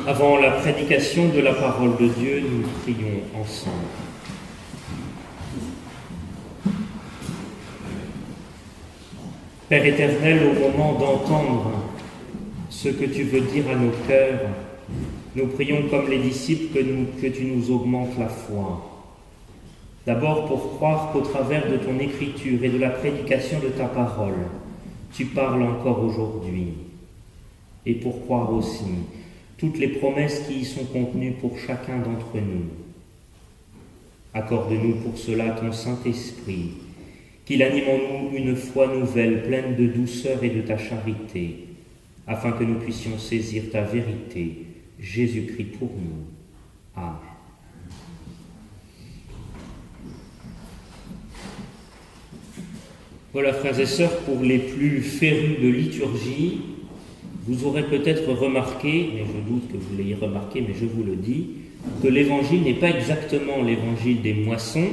Avant la prédication de la parole de Dieu, nous prions ensemble. Père éternel, au moment d'entendre ce que tu veux dire à nos cœurs, nous prions comme les disciples que tu nous augmentes la foi. D'abord pour croire qu'au travers de ton écriture et de la prédication de ta parole, tu parles encore aujourd'hui. Et pour croire aussi toutes les promesses qui y sont contenues pour chacun d'entre nous. Accorde-nous pour cela ton Saint-Esprit, qu'il anime en nous une foi nouvelle, pleine de douceur et de ta charité, afin que nous puissions saisir ta vérité, Jésus-Christ pour nous. Amen. Voilà, frères et sœurs, pour les plus férus de liturgie, vous aurez peut-être remarqué, mais je doute que vous l'ayez remarqué, mais je vous le dis, que l'évangile n'est pas exactement l'évangile des moissons,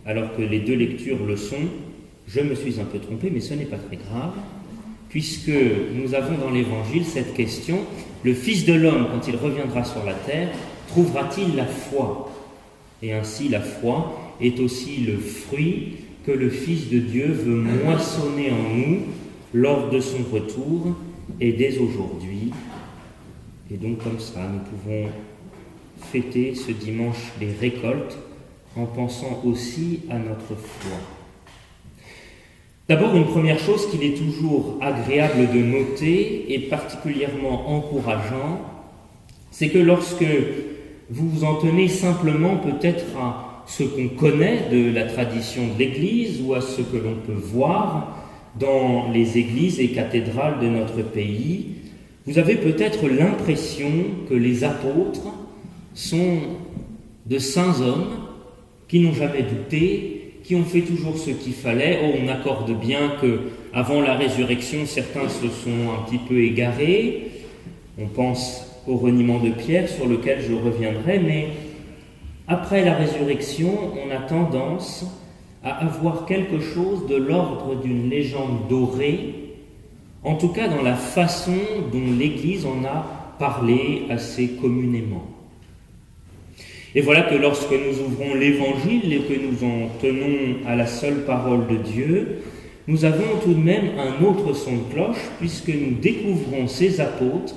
alors que les deux lectures le sont. Je me suis un peu trompé, mais ce n'est pas très grave, puisque nous avons dans l'évangile cette question, le Fils de l'homme, quand il reviendra sur la terre, trouvera-t-il la foi? Et ainsi la foi est aussi le fruit que le Fils de Dieu veut moissonner en nous lors de son retour, et dès aujourd'hui. Et donc comme ça, nous pouvons fêter ce dimanche des récoltes en pensant aussi à notre foi. D'abord, une première chose qu'il est toujours agréable de noter et particulièrement encourageant, c'est que lorsque vous vous en tenez simplement peut-être à ce qu'on connaît de la tradition de l'Église ou à ce que l'on peut voir dans les églises et cathédrales de notre pays, vous avez peut-être l'impression que les apôtres sont de saints hommes qui n'ont jamais douté, qui ont fait toujours ce qu'il fallait. Oh, on accorde bien qu'avant la résurrection, certains se sont un petit peu égarés. On pense au reniement de Pierre, sur lequel je reviendrai, mais après la résurrection, on a tendance à avoir quelque chose de l'ordre d'une légende dorée, en tout cas dans la façon dont l'Église en a parlé assez communément. Et voilà que lorsque nous ouvrons l'Évangile et que nous en tenons à la seule parole de Dieu, nous avons tout de même un autre son de cloche, puisque nous découvrons ces apôtres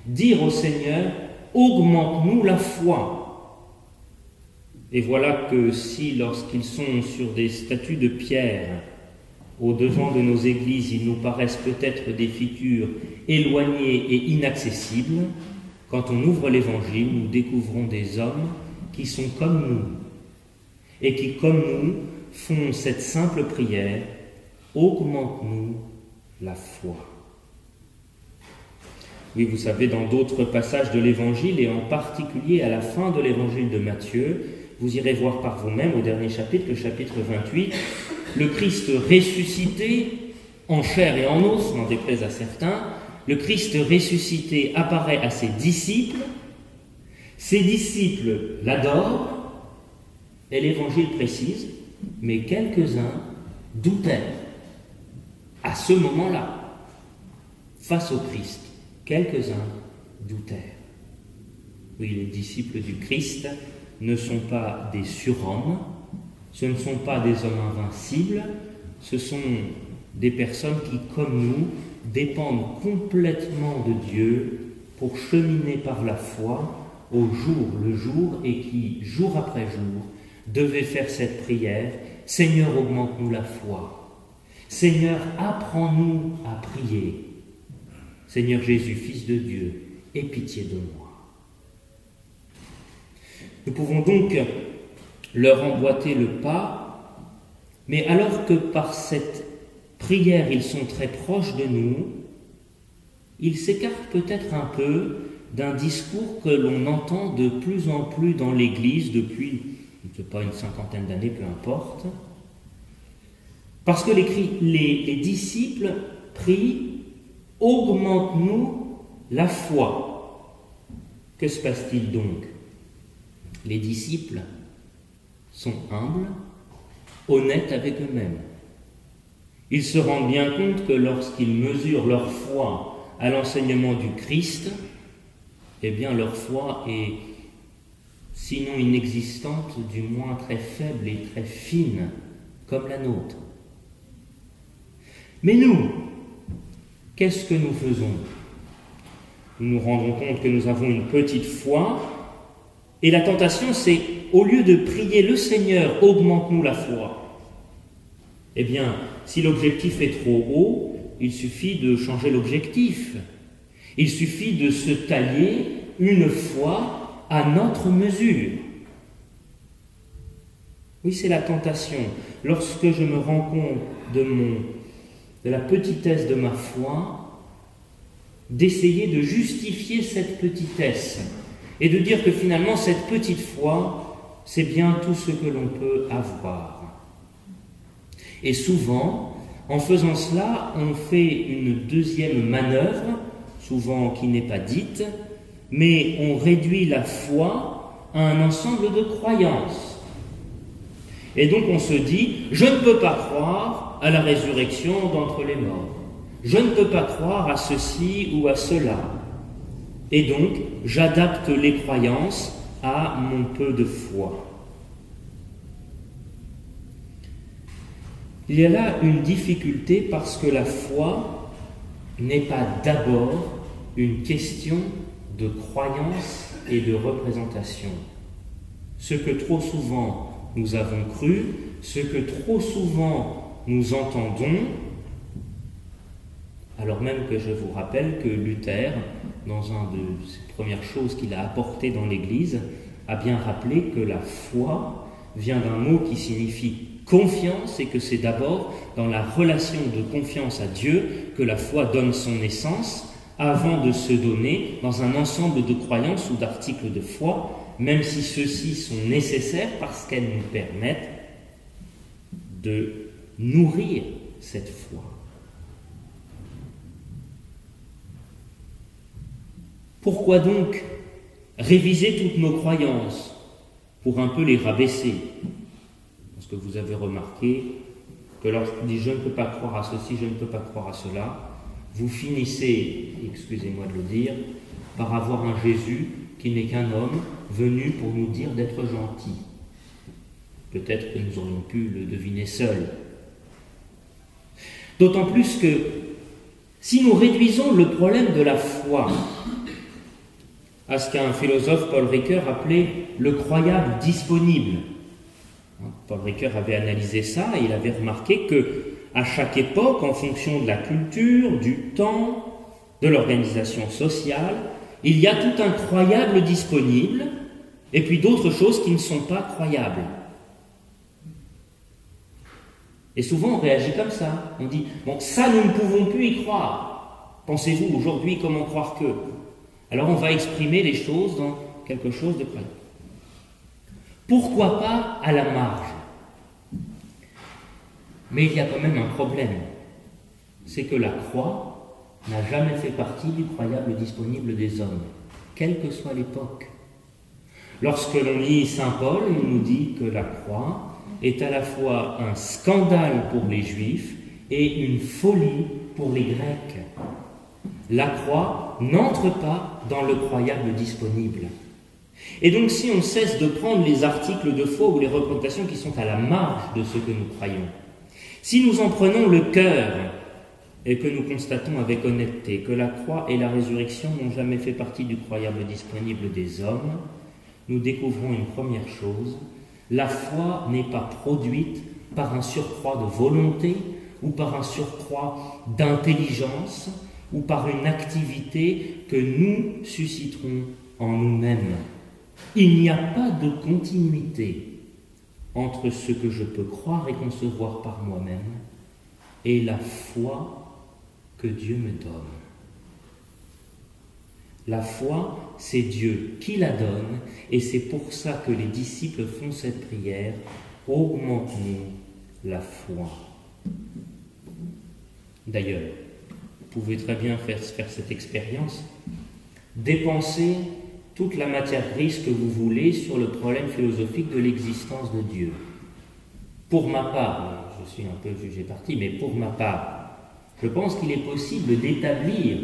dire au Seigneur « Augmente-nous la foi ». Et voilà que si, lorsqu'ils sont sur des statues de pierre, au-devant de nos églises, ils nous paraissent peut-être des figures éloignées et inaccessibles, quand on ouvre l'Évangile, nous découvrons des hommes qui sont comme nous, et qui, comme nous, font cette simple prière « Augmente-nous la foi ». Oui, vous savez, dans d'autres passages de l'Évangile, et en particulier à la fin de l'Évangile de Matthieu, vous irez voir par vous-même au dernier chapitre, le chapitre 28, le Christ ressuscité en chair et en os, n'en déplaise à certains, le Christ ressuscité apparaît à ses disciples l'adorent, et l'Évangile précise, mais quelques-uns doutèrent à ce moment-là, face au Christ, quelques-uns doutèrent. Oui, les disciples du Christ ne sont pas des surhommes, ce ne sont pas des hommes invincibles, ce sont des personnes qui, comme nous, dépendent complètement de Dieu pour cheminer par la foi au jour le jour et qui, jour après jour, devaient faire cette prière « Seigneur, augmente-nous la foi. Seigneur, apprends-nous à prier. Seigneur Jésus, Fils de Dieu, aie pitié de moi. » Nous pouvons donc leur emboîter le pas, mais alors que par cette prière ils sont très proches de nous, ils s'écartent peut-être un peu d'un discours que l'on entend de plus en plus dans l'Église depuis, je ne sais pas, une cinquantaine d'années, peu importe, parce que les disciples prient « Augmente-nous la foi ». Que se passe-t-il donc ? Les disciples sont humbles, honnêtes avec eux-mêmes. Ils se rendent bien compte que lorsqu'ils mesurent leur foi à l'enseignement du Christ, eh bien leur foi est, sinon inexistante, du moins très faible et très fine, comme la nôtre. Mais nous, qu'est-ce que nous faisons? Nous nous rendons compte que nous avons une petite foi, et la tentation, c'est, au lieu de prier le Seigneur, augmente-nous la foi. Eh bien, si l'objectif est trop haut, il suffit de changer l'objectif. Il suffit de se tailler une foi à notre mesure. Oui, c'est la tentation. Lorsque je me rends compte de la petitesse de ma foi, d'essayer de justifier cette petitesse et de dire que finalement cette petite foi, c'est bien tout ce que l'on peut avoir. Et souvent, en faisant cela, on fait une deuxième manœuvre, souvent qui n'est pas dite, mais on réduit la foi à un ensemble de croyances. Et donc on se dit, je ne peux pas croire à la résurrection d'entre les morts. Je ne peux pas croire à ceci ou à cela. Et donc, j'adapte les croyances à mon peu de foi. Il y a là une difficulté parce que la foi n'est pas d'abord une question de croyance et de représentation. Ce que trop souvent nous avons cru, ce que trop souvent nous entendons, alors même que je vous rappelle que Luther, dans une de ses premières choses qu'il a apportées dans l'Église, a bien rappelé que la foi vient d'un mot qui signifie confiance et que c'est d'abord dans la relation de confiance à Dieu que la foi donne son essence avant de se donner dans un ensemble de croyances ou d'articles de foi, même si ceux-ci sont nécessaires parce qu'elles nous permettent de nourrir cette foi. Pourquoi donc réviser toutes nos croyances pour un peu les rabaisser? Parce que vous avez remarqué que lorsqu'on dit « je ne peux pas croire à ceci, je ne peux pas croire à cela », vous finissez, excusez-moi de le dire, par avoir un Jésus qui n'est qu'un homme venu pour nous dire d'être gentil. Peut-être que nous aurions pu le deviner seuls. D'autant plus que si nous réduisons le problème de la foi à ce qu'un philosophe, Paul Ricoeur, appelait le croyable disponible. Paul Ricoeur avait analysé ça et il avait remarqué que à chaque époque, en fonction de la culture, du temps, de l'organisation sociale, il y a tout un croyable disponible et puis d'autres choses qui ne sont pas croyables. Et souvent on réagit comme ça. On dit, bon, ça nous ne pouvons plus y croire. Pensez-vous aujourd'hui comment croire que? Alors on va exprimer les choses dans quelque chose de croyant. Pourquoi pas à la marge? Mais il y a quand même un problème. C'est que la croix n'a jamais fait partie du croyable disponible des hommes, quelle que soit l'époque. Lorsque l'on lit Saint Paul, il nous dit que la croix est à la fois un scandale pour les Juifs et une folie pour les Grecs. La croix n'entre pas dans le croyable disponible. Et donc si on cesse de prendre les articles de foi ou les représentations qui sont à la marge de ce que nous croyons, si nous en prenons le cœur et que nous constatons avec honnêteté que la croix et la résurrection n'ont jamais fait partie du croyable disponible des hommes, nous découvrons une première chose: la foi n'est pas produite par un surcroît de volonté ou par un surcroît d'intelligence ou par une activité que nous susciterons en nous-mêmes. Il n'y a pas de continuité entre ce que je peux croire et concevoir par moi-même et la foi que Dieu me donne. La foi, c'est Dieu qui la donne, et c'est pour ça que les disciples font cette prière: augmente-nous la foi. D'ailleurs, vous pouvez très bien faire cette expérience, dépenser toute la matière grise que vous voulez sur le problème philosophique de l'existence de Dieu. Pour ma part, je suis un peu jugé parti, mais pour ma part, je pense qu'il est possible d'établir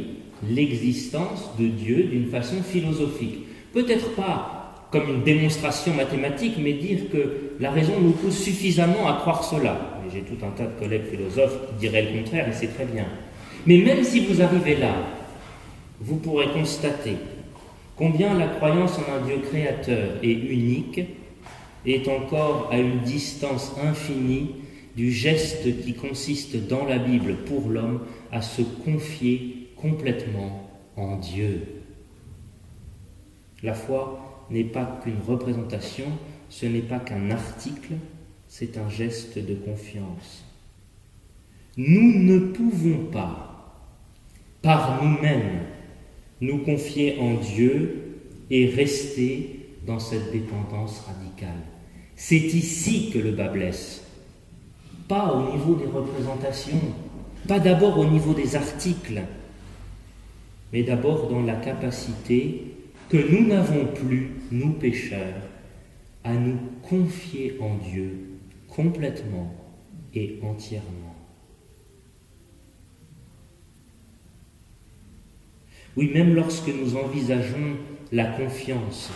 l'existence de Dieu d'une façon philosophique. Peut-être pas comme une démonstration mathématique, mais dire que la raison nous pousse suffisamment à croire cela. Et j'ai tout un tas de collègues philosophes qui diraient le contraire, et c'est très bien. Mais même si vous arrivez là, vous pourrez constater combien la croyance en un Dieu créateur et unique est encore à une distance infinie du geste qui consiste dans la Bible pour l'homme à se confier complètement en Dieu. La foi n'est pas qu'une représentation, ce n'est pas qu'un article, c'est un geste de confiance. Nous ne pouvons pas, par nous-mêmes, nous confier en Dieu et rester dans cette dépendance radicale. C'est ici que le bât blesse. Pas au niveau des représentations, pas d'abord au niveau des articles, mais d'abord dans la capacité que nous n'avons plus, nous pécheurs, à nous confier en Dieu complètement et entièrement. Oui, même lorsque nous envisageons la confiance,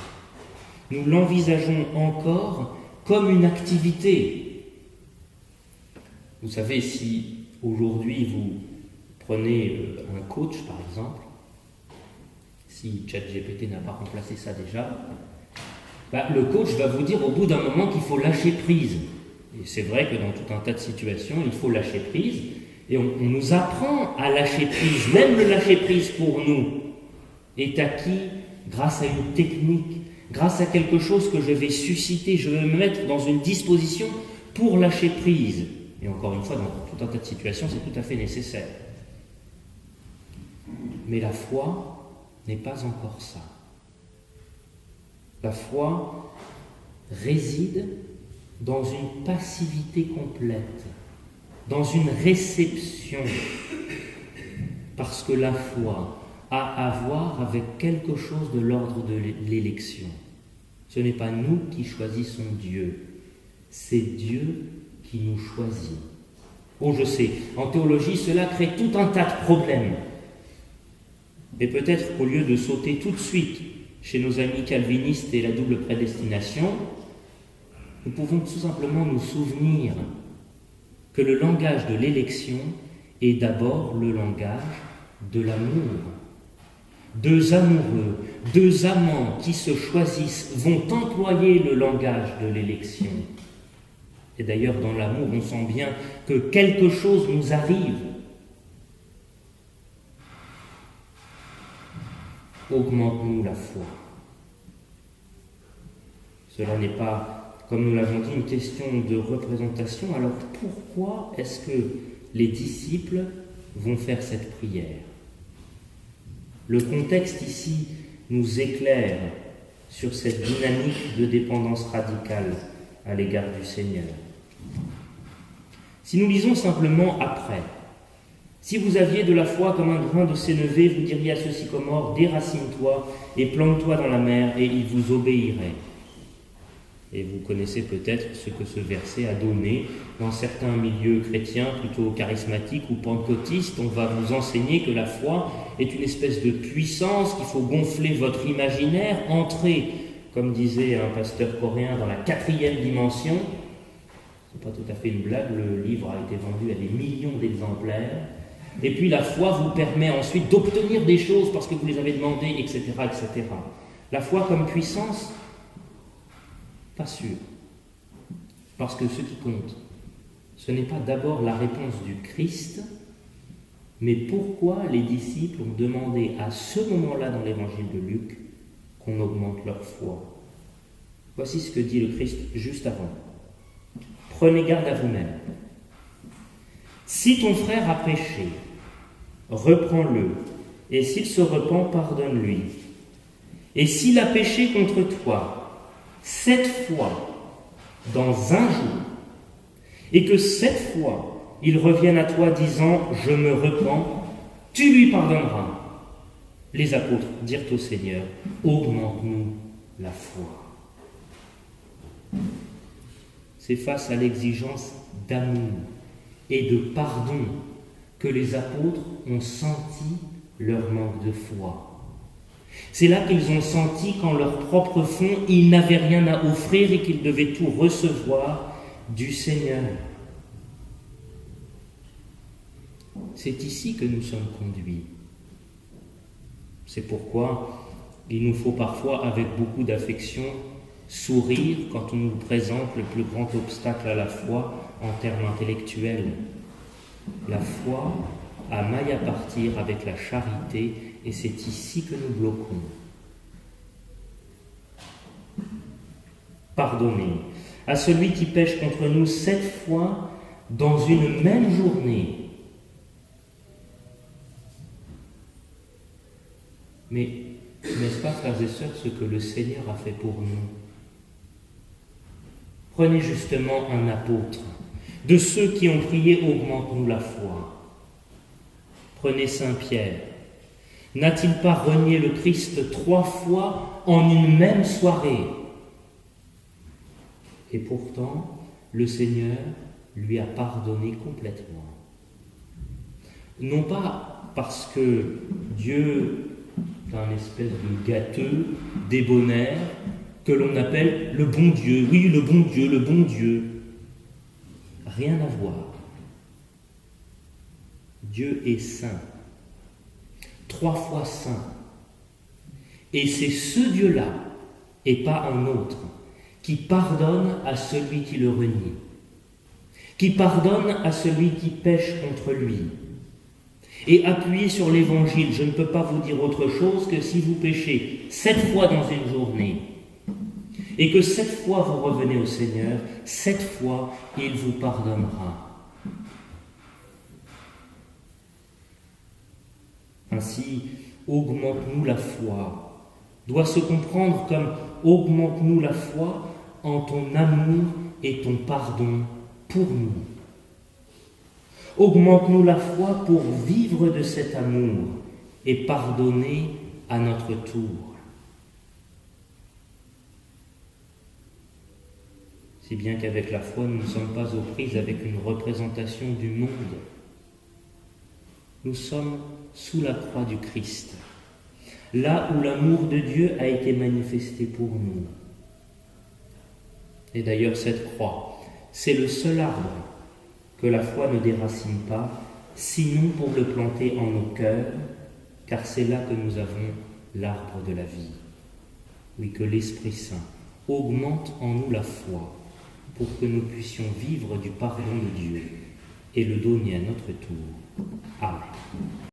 nous l'envisageons encore comme une activité. Vous savez, si aujourd'hui vous prenez un coach par exemple, si ChatGPT n'a pas remplacé ça déjà, le coach va vous dire au bout d'un moment qu'il faut lâcher prise. Et c'est vrai que dans tout un tas de situations, il faut lâcher prise. Et on nous apprend à lâcher prise. Même le lâcher prise pour nous est acquis grâce à une technique, grâce à quelque chose que je vais susciter. Je vais me mettre dans une disposition pour lâcher prise. Et encore une fois, dans tout un tas de situations, c'est tout à fait nécessaire. Mais la foi n'est pas encore ça. La foi réside dans une passivité complète, dans une réception, parce que la foi a à voir avec quelque chose de l'ordre de l'élection. Ce n'est pas nous qui choisissons Dieu, c'est Dieu qui nous choisit. Oh, je sais, en théologie, cela crée tout un tas de problèmes. Et peut-être qu'au lieu de sauter tout de suite chez nos amis calvinistes et la double prédestination, nous pouvons tout simplement nous souvenir que le langage de l'élection est d'abord le langage de l'amour. Deux amoureux, deux amants qui se choisissent vont employer le langage de l'élection. Et d'ailleurs, dans l'amour, on sent bien que quelque chose nous arrive. Augmente-nous la foi. Cela n'est pas, comme nous l'avons dit, une question de représentation. Alors pourquoi est-ce que les disciples vont faire cette prière? Le contexte ici nous éclaire sur cette dynamique de dépendance radicale à l'égard du Seigneur. Si nous lisons simplement après, si vous aviez de la foi comme un grain de sénévé, vous diriez à ce sycomore, déracine-toi et plante-toi dans la mer, et il vous obéirait. Et vous connaissez peut-être ce que ce verset a donné dans certains milieux chrétiens, plutôt charismatiques ou pentecôtistes. On va vous enseigner que la foi est une espèce de puissance, qu'il faut gonfler votre imaginaire, entrer, comme disait un pasteur coréen, dans la 4e dimension. Ce n'est pas tout à fait une blague, le livre a été vendu à des millions d'exemplaires. Et puis la foi vous permet ensuite d'obtenir des choses parce que vous les avez demandées, etc., etc. La foi comme puissance, pas sûr. Parce que ce qui compte, ce n'est pas d'abord la réponse du Christ, mais pourquoi les disciples ont demandé à ce moment-là dans l'évangile de Luc qu'on augmente leur foi. Voici ce que dit le Christ juste avant. Prenez garde à vous-même. Si ton frère a péché, reprends-le, et s'il se repent, pardonne-lui. Et s'il a péché contre toi 7 fois dans un jour, et que 7 fois il revienne à toi disant « Je me repens », tu lui pardonneras. Les apôtres dirent au Seigneur « Augmente-nous la foi ». C'est face à l'exigence d'amour et de pardon que les apôtres ont senti leur manque de foi. C'est là qu'ils ont senti qu'en leur propre fond, ils n'avaient rien à offrir et qu'ils devaient tout recevoir du Seigneur. C'est ici que nous sommes conduits. C'est pourquoi il nous faut parfois, avec beaucoup d'affection, sourire quand on nous présente le plus grand obstacle à la foi en termes intellectuels. La foi a maille à partir avec la charité et c'est ici que nous bloquons. Pardonnez à celui qui pêche contre nous 7 fois dans une même journée. Mais n'est-ce pas, frères et sœurs, ce que le Seigneur a fait pour nous? Prenez justement un apôtre, de ceux qui ont prié « Augmente-nous la foi ». Prenez Saint Pierre. N'a-t-il pas renié le Christ 3 fois en une même soirée? Et pourtant, le Seigneur lui a pardonné complètement. Non pas parce que Dieu est un espèce de gâteux, débonnaire, que l'on appelle le bon Dieu. Oui, le bon Dieu, le bon Dieu. Rien à voir. Dieu est saint. 3 fois saint. Et c'est ce Dieu-là, et pas un autre, qui pardonne à celui qui le renie, qui pardonne à celui qui pêche contre lui. Et appuyé sur l'Évangile, je ne peux pas vous dire autre chose que si vous péchez 7 fois dans une journée, et que 7 fois vous revenez au Seigneur, 7 fois il vous pardonnera. Ainsi, augmente-nous la foi, doit se comprendre comme augmente-nous la foi en ton amour et ton pardon pour nous. Augmente-nous la foi pour vivre de cet amour et pardonner à notre tour. Si bien qu'avec la foi, nous ne sommes pas aux prises avec une représentation du monde. Nous sommes sous la croix du Christ, là où l'amour de Dieu a été manifesté pour nous. Et d'ailleurs, cette croix, c'est le seul arbre que la foi ne déracine pas, sinon pour le planter en nos cœurs, car c'est là que nous avons l'arbre de la vie. Oui, que l'Esprit Saint augmente en nous la foi, pour que nous puissions vivre du pardon de Dieu et le donner à notre tour. Amen.